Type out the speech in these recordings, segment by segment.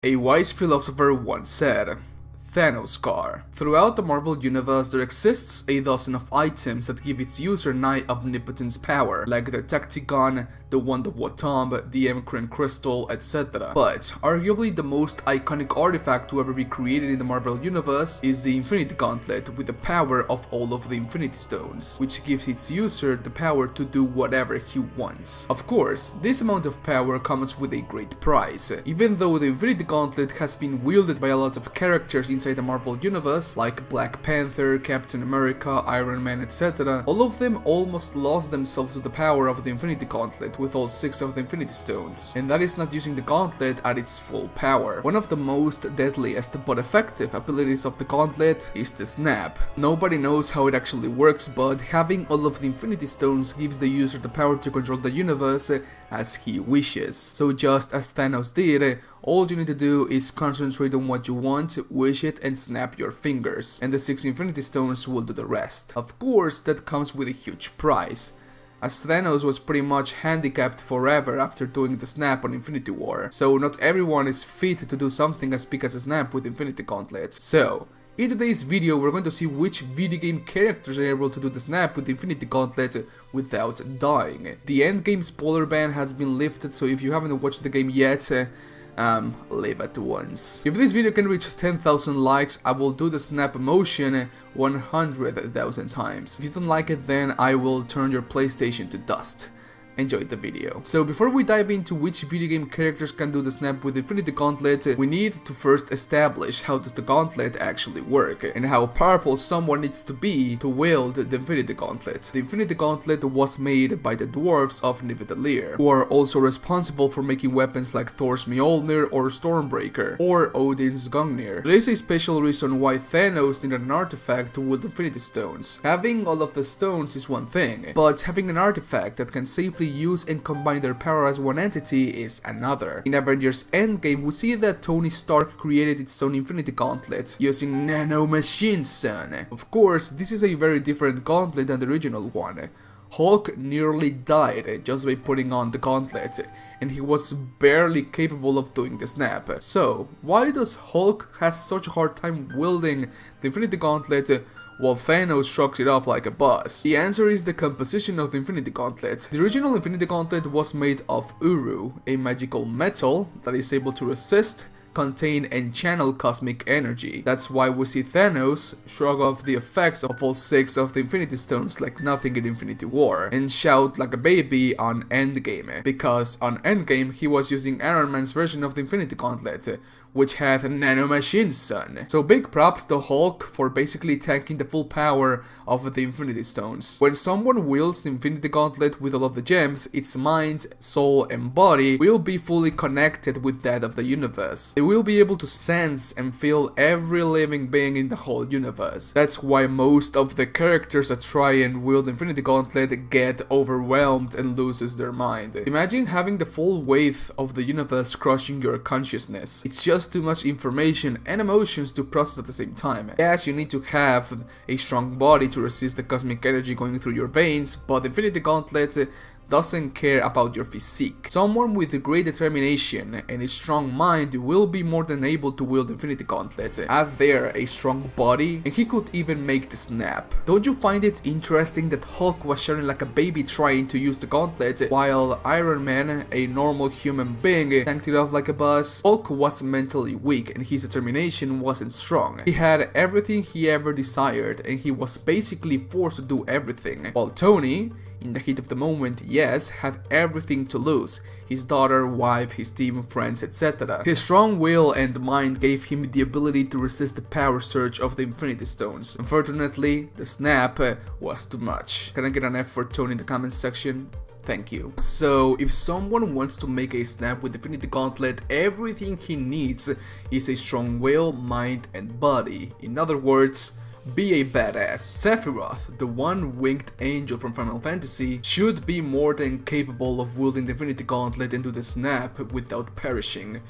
A wise philosopher once said, Thanos car. Throughout the Marvel universe, there exists a dozen of items that give its user nigh omnipotence power, like the Tactigon, the Wonder Watomb, the Emcrane Crystal, etc. But arguably the most iconic artifact to ever be created in the Marvel universe is the Infinity Gauntlet with the power of all of the Infinity Stones, which gives its user the power to do whatever he wants. Of course, this amount of power comes with a great price. Even though the Infinity Gauntlet has been wielded by a lot of characters inside the Marvel universe, like Black Panther, Captain America, Iron Man, etc., all of them almost lost themselves to the power of the Infinity Gauntlet with all 6 of the Infinity Stones, and that is not using the Gauntlet at its full power. One of the most deadliest but effective abilities of the Gauntlet is the Snap. Nobody knows how it actually works, but having all of the Infinity Stones gives the user the power to control the universe as he wishes. So just as Thanos did, all you need to do is concentrate on what you want, wish it, and snap your fingers, and the 6 Infinity Stones will do the rest. Of course, that comes with a huge price, as Thanos was pretty much handicapped forever after doing the snap on Infinity War, so not everyone is fit to do something as big as a snap with Infinity Gauntlets. So, in today's video, we're going to see which video game characters are able to do the snap with the Infinity Gauntlet without dying. The endgame spoiler ban has been lifted, so if you haven't watched the game yet, leave at once. If this video can reach 10,000 likes, I will do the snap motion 100,000 times. If you don't like it, then I will turn your PlayStation to dust. Enjoy the video. So before we dive into which video game characters can do the snap with Infinity Gauntlet, we need to first establish how does the Gauntlet actually work, and how powerful someone needs to be to wield the Infinity Gauntlet. The Infinity Gauntlet was made by the dwarves of Nidavellir, who are also responsible for making weapons like Thor's Mjolnir or Stormbreaker, or Odin's Gungnir. There is a special reason why Thanos needed an artifact to wield Infinity Stones. Having all of the stones is one thing, but having an artifact that can safely use and combine their power as one entity is another. In Avengers Endgame, we see that Tony Stark created its own Infinity Gauntlet using nanomachines, son. Of course, this is a very different gauntlet than the original one. Hulk nearly died just by putting on the gauntlet, and he was barely capable of doing the snap. So, why does Hulk has such a hard time wielding the Infinity Gauntlet while Thanos shrugs it off like a boss? The answer is the composition of the Infinity Gauntlet. The original Infinity Gauntlet was made of Uru, a magical metal that is able to resist, contain, and channel cosmic energy. That's why we see Thanos shrug off the effects of all 6 of the Infinity Stones like nothing in Infinity War, and shout like a baby on Endgame, because on Endgame he was using Iron Man's version of the Infinity Gauntlet, which had nanomachines, son. So big props to Hulk for basically tanking the full power of the Infinity Stones. When someone wields the Infinity Gauntlet with all of the gems, its mind, soul, and body will be fully connected with that of the universe. They will be able to sense and feel every living being in the whole universe. That's why most of the characters that try and wield the Infinity Gauntlet get overwhelmed and loses their mind. Imagine having the full weight of the universe crushing your consciousness. It's just too much information and emotions to process at the same time. Yes, you need to have a strong body to resist the cosmic energy going through your veins, but Infinity Gauntlet doesn't care about your physique. Someone with great determination and a strong mind will be more than able to wield Infinity Gauntlet. Add there a strong body, and he could even make the snap. Don't you find it interesting that Hulk was shouting like a baby trying to use the gauntlet, while Iron Man, a normal human being, tanked it off like a boss? Hulk was mentally weak and his determination wasn't strong. He had everything he ever desired, and he was basically forced to do everything, while Tony, in the heat of the moment, yes, had everything to lose. His daughter, wife, his team, friends, etc. His strong will and mind gave him the ability to resist the power surge of the Infinity Stones. Unfortunately, the snap was too much. Can I get an F for Tony in the comments section? Thank you. So, if someone wants to make a snap with Infinity Gauntlet, everything he needs is a strong will, mind, and body. In other words, be a badass. Sephiroth, the one-winged angel from Final Fantasy, should be more than capable of wielding the Infinity Gauntlet and do the snap without perishing.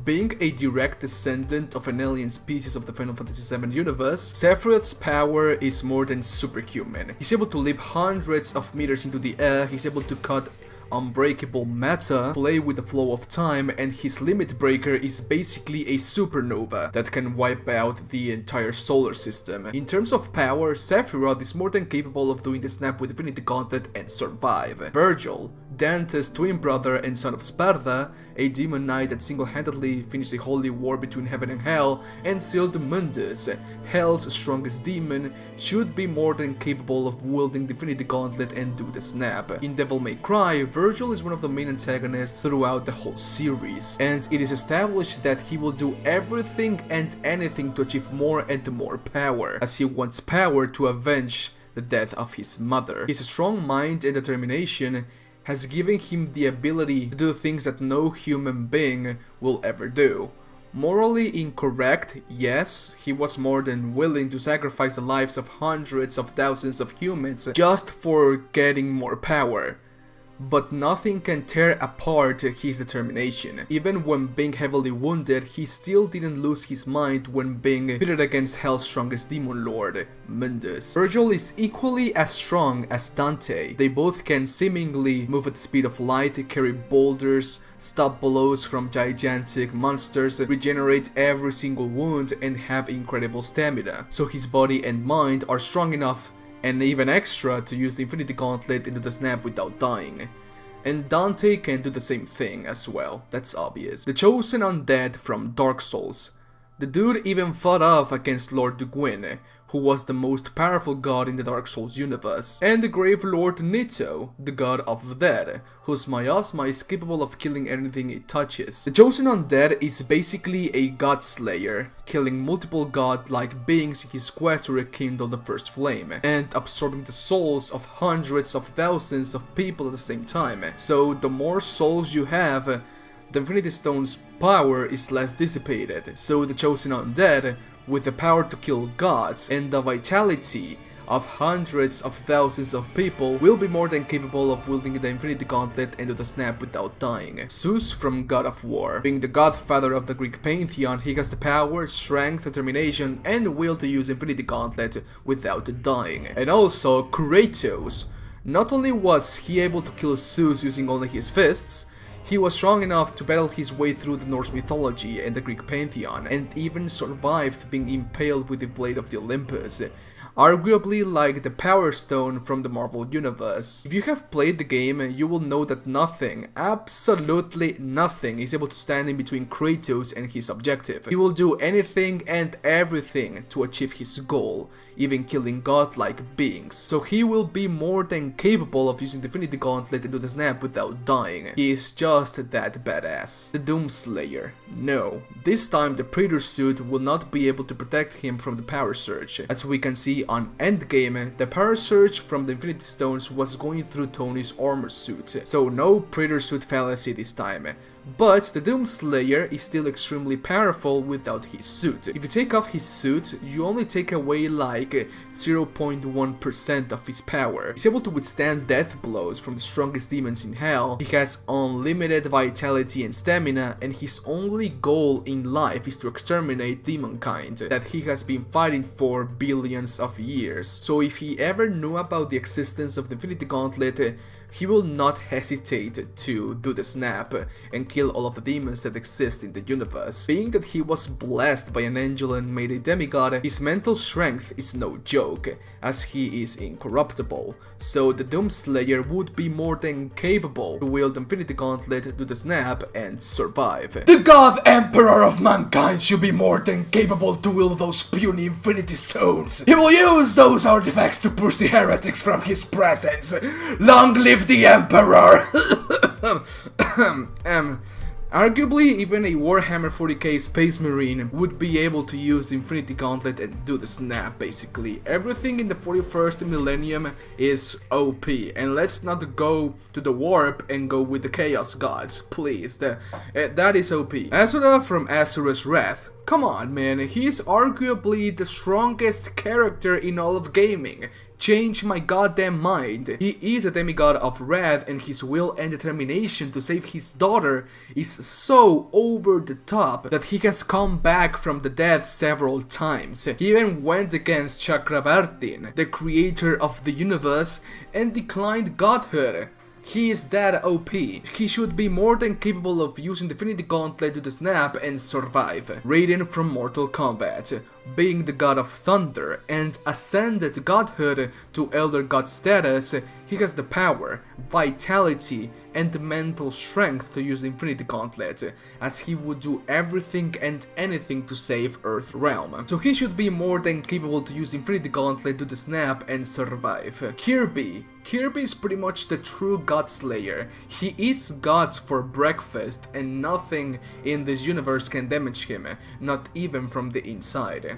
Being a direct descendant of an alien species of the Final Fantasy VII universe, Sephiroth's power is more than superhuman. He's able to leap hundreds of meters into the air, he's able to cut unbreakable matter, play with the flow of time, and his limit breaker is basically a supernova that can wipe out the entire solar system. In terms of power, Sephiroth is more than capable of doing the snap with Infinity Gauntlet and survive. Vergil, Dante's twin brother and son of Sparta, a demon knight that single-handedly finished a holy war between heaven and hell and sealed Mundus, hell's strongest demon, should be more than capable of wielding the Infinity Gauntlet and do the snap. In Devil May Cry, Vergil is one of the main antagonists throughout the whole series, and it is established that he will do everything and anything to achieve more and more power, as he wants power to avenge the death of his mother. His strong mind and determination has given him the ability to do things that no human being will ever do. Morally incorrect, yes, he was more than willing to sacrifice the lives of hundreds of thousands of humans just for getting more power. But nothing can tear apart his determination. Even when being heavily wounded, he still didn't lose his mind when being pitted against Hell's strongest demon lord, Mundus. Vergil is equally as strong as Dante. They both can seemingly move at the speed of light, carry boulders, stop blows from gigantic monsters, regenerate every single wound, and have incredible stamina. So his body and mind are strong enough and even extra to use the Infinity Gauntlet into the snap without dying. And Dante can do the same thing as well, that's obvious. The chosen undead from Dark Souls. The dude even fought off against Lord Duguin, who was the most powerful god in the Dark Souls universe, and the Grave Lord Nito, the god of the dead, whose miasma is capable of killing anything it touches. The chosen undead is basically a god slayer, killing multiple god-like beings in his quest to rekindle the first flame, and absorbing the souls of hundreds of thousands of people at the same time. So the more souls you have, the Infinity Stone's power is less dissipated. So the chosen undead, with the power to kill gods and the vitality of hundreds of thousands of people, will be more than capable of wielding the Infinity Gauntlet and do the snap without dying. Zeus from God of War. Being the godfather of the Greek pantheon, he has the power, strength, determination, and will to use Infinity Gauntlet without dying. And also Kratos. Not only was he able to kill Zeus using only his fists, he was strong enough to battle his way through the Norse mythology and the Greek pantheon, and even survived being impaled with the blade of the Olympus, arguably like the Power Stone from the Marvel Universe. If you have played the game, you will know that nothing, absolutely nothing, is able to stand in between Kratos and his objective. He will do anything and everything to achieve his goal, even killing godlike beings. So he will be more than capable of using the Infinity Gauntlet and do the snap without dying. He is just that badass. The Doomslayer. No, this time the Praetor suit will not be able to protect him from the Power Surge. As we can see on Endgame, the Power Surge from the Infinity Stones was going through Tony's armor suit, so no Praetor suit fallacy this time. But the Doomslayer is still extremely powerful without his suit. If you take off his suit, you only take away like 0.1% of his power. He's able to withstand death blows from the strongest demons in hell, he has unlimited vitality and stamina, and his only goal in life is to exterminate demonkind that he has been fighting for billions of years. So if he ever knew about the existence of the Infinity Gauntlet, he will not hesitate to do the snap and kill all of the demons that exist in the universe. Being that he was blessed by an angel and made a demigod, his mental strength is no joke, as he is incorruptible. So the Doomslayer would be more than capable to wield the Infinity Gauntlet, do the snap, and survive. The God Emperor of mankind should be more than capable to wield those puny Infinity Stones. He will use those artifacts to push the heretics from his presence. Long live the Emperor! Arguably, even a Warhammer 40k Space Marine would be able to use the Infinity Gauntlet and do the snap, basically. Everything in the 41st millennium is OP, and let's not go to the warp and go with the Chaos Gods, please. That is OP. Asura from Asura's Wrath. Come on, man, he is arguably the strongest character in all of gaming. Change my goddamn mind. He is a demigod of wrath, and his will and determination to save his daughter is so over the top that he has come back from the dead several times. He even went against Chakravartin, the creator of the universe, and declined godhood. He is that OP. He should be more than capable of using the Infinity Gauntlet to the snap and survive. Riden from Mortal Kombat. Being the god of thunder and ascended godhood to elder god status, he has the power, vitality, and the mental strength to use the Infinity Gauntlet, as he would do everything and anything to save Earth Realm. So he should be more than capable to use Infinity Gauntlet to the snap and survive. Kirby is pretty much the true God Slayer. He eats gods for breakfast and nothing in this universe can damage him, not even from the inside.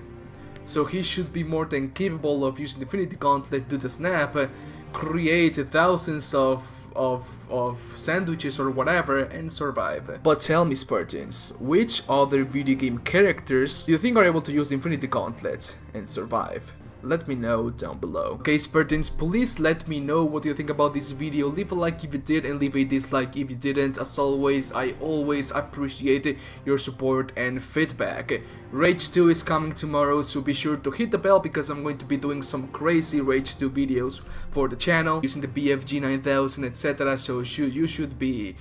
So he should be more than capable of using the Infinity Gauntlet to the snap, create thousands of sandwiches or whatever and survive. But tell me, Spartans, which other video game characters do you think are able to use the Infinity Gauntlet and survive? Let me know down below. Okay, Spartans, please let me know what you think about this video. Leave a like if you did and leave a dislike if you didn't. As always, I always appreciate your support and feedback. Rage 2 is coming tomorrow, so be sure to hit the bell because I'm going to be doing some crazy Rage 2 videos for the channel using the BFG 9000, etc. So you should be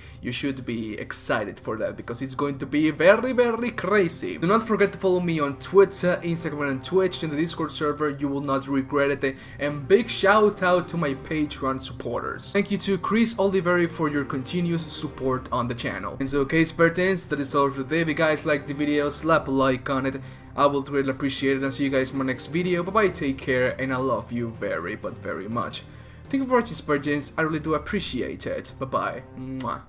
excited for that because it's going to be very crazy. Do not forget to follow me on Twitter, Instagram, and Twitch, in the Discord server. You will not regret it. And big shout out to my Patreon supporters. Thank you to Chris Oliveri for your continuous support on the channel. And so, okay, Spartans, that is all for today. If you guys like the video, slap a like on it. I will greatly appreciate it, and see you guys in my next video. Bye bye, take care, and I love you very much. Thank you for watching, Spartans. I really do appreciate it. Bye bye. Mwah.